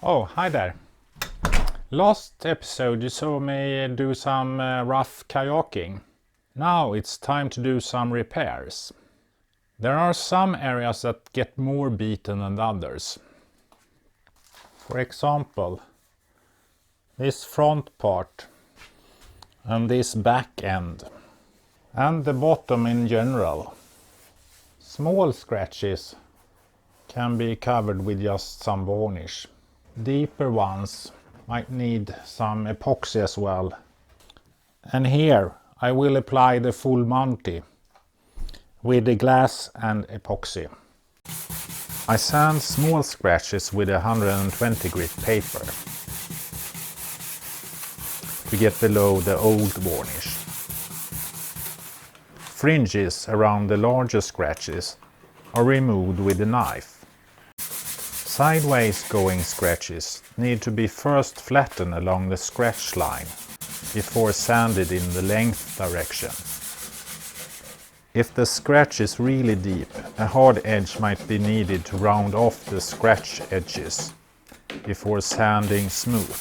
Oh, hi there. Last episode you saw me do some rough kayaking. Now it's time to do some repairs. There are some areas that get more beaten than others. For example, this front part and this back end and the bottom in general. Small scratches can be covered with just some varnish. Deeper ones might need some epoxy as well. And here I will apply the full Monty with the glass and epoxy. I sand small scratches with 120 grit paper to get below the old varnish. Fringes around the larger scratches are removed with a knife. Sideways going scratches need to be first flattened along the scratch line before sanded in the length direction. If the scratch is really deep, a hard edge might be needed to round off the scratch edges before sanding smooth.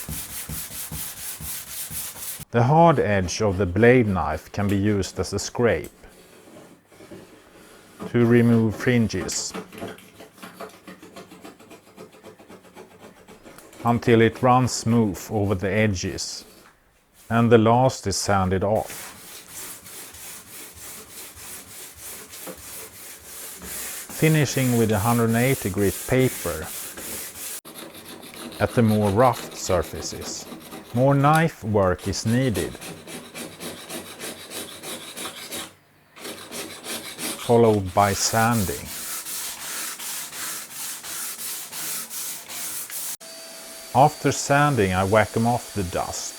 The hard edge of the blade knife can be used as a scrape to remove fringes until it runs smooth over the edges and the last is sanded off. Finishing with 180 grit paper at the more rough surfaces. More knife work is needed, followed by sanding. After sanding, I vacuum off the dust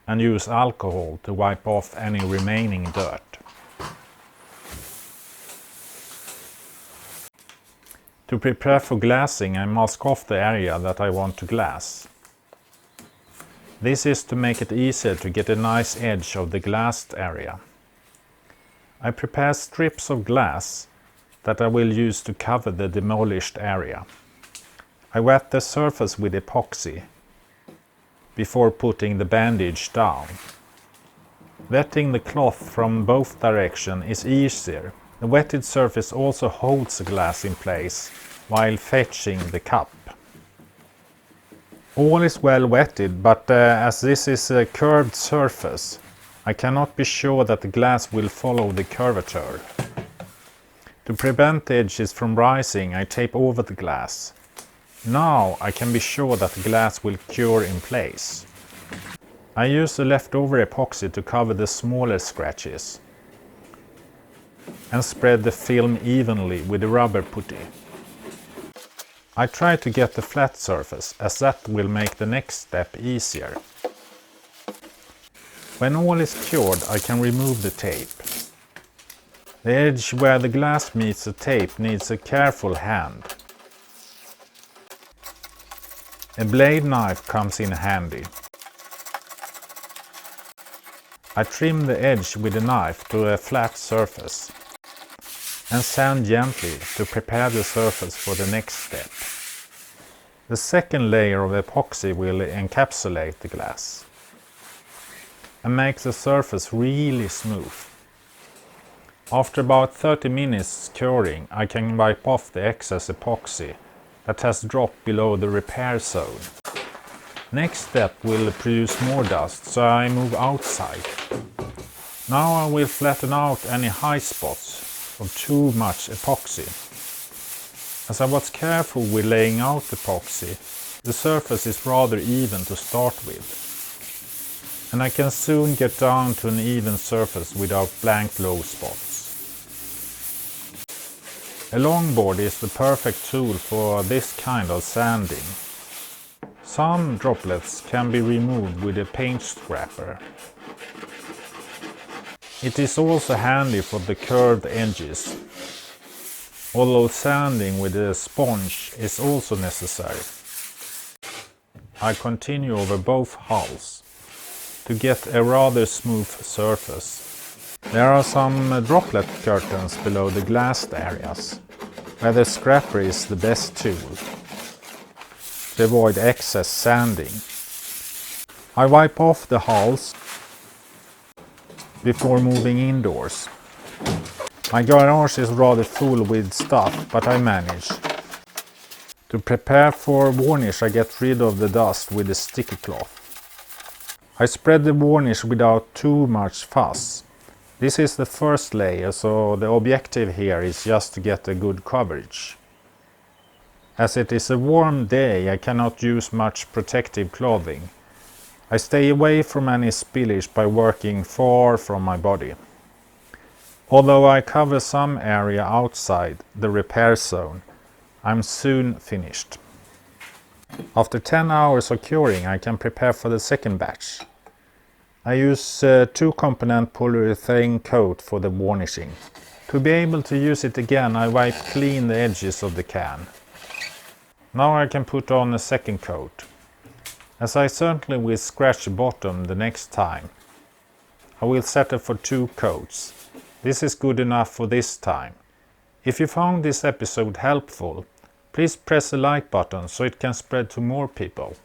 and use alcohol to wipe off any remaining dirt. To prepare for glassing, I mask off the area that I want to glass. This is to make it easier to get a nice edge of the glassed area. I prepare strips of glass that I will use to cover the demolished area. I wet the surface with epoxy before putting the bandage down. Wetting the cloth from both directions is easier. The wetted surface also holds the glass in place while fetching the cup. All is well wetted, but as this is a curved surface, I cannot be sure that the glass will follow the curvature. To prevent the edges from rising, I tape over the glass. Now I can be sure that the glass will cure in place. I use the leftover epoxy to cover the smaller scratches and spread the film evenly with the rubber putty. I try to get the flat surface, as that will make the next step easier. When all is cured, I can remove the tape. The edge where the glass meets the tape needs a careful hand. A blade knife comes in handy. I trim the edge with a knife to a flat surface and sand gently to prepare the surface for the next step. The second layer of epoxy will encapsulate the glass and make the surface really smooth. After about 30 minutes curing, I can wipe off the excess epoxy that has dropped below the repair zone. Next step will produce more dust, so I move outside. Now I will flatten out any high spots of too much epoxy. As I was careful with laying out epoxy, the surface is rather even to start with, and I can soon get down to an even surface without blank low spots. A longboard is the perfect tool for this kind of sanding. Some droplets can be removed with a paint scraper. It is also handy for the curved edges, although sanding with a sponge is also necessary. I continue over both hulls to get a rather smooth surface. There are some droplet curtains below the glassed areas, where the scraper is the best tool. to avoid excess sanding. I wipe off the hulls before moving indoors. My garage is rather full with stuff, but I manage. To prepare for varnish, I get rid of the dust with a sticky cloth. I spread the varnish without too much fuss. This is the first layer, so the objective here is just to get a good coverage. As it is a warm day, I cannot use much protective clothing. I stay away from any spillage by working far from my body. Although I cover some area outside the repair zone, I'm soon finished. After 10 hours of curing, I can prepare for the second batch. I use a 2-component polyurethane coat for the varnishing. To be able to use it again, I wipe clean the edges of the can. Now I can put on a second coat. As I certainly will scratch the bottom the next time, I will settle for 2 coats. This is good enough for this time. If you found this episode helpful, please press the like button so it can spread to more people.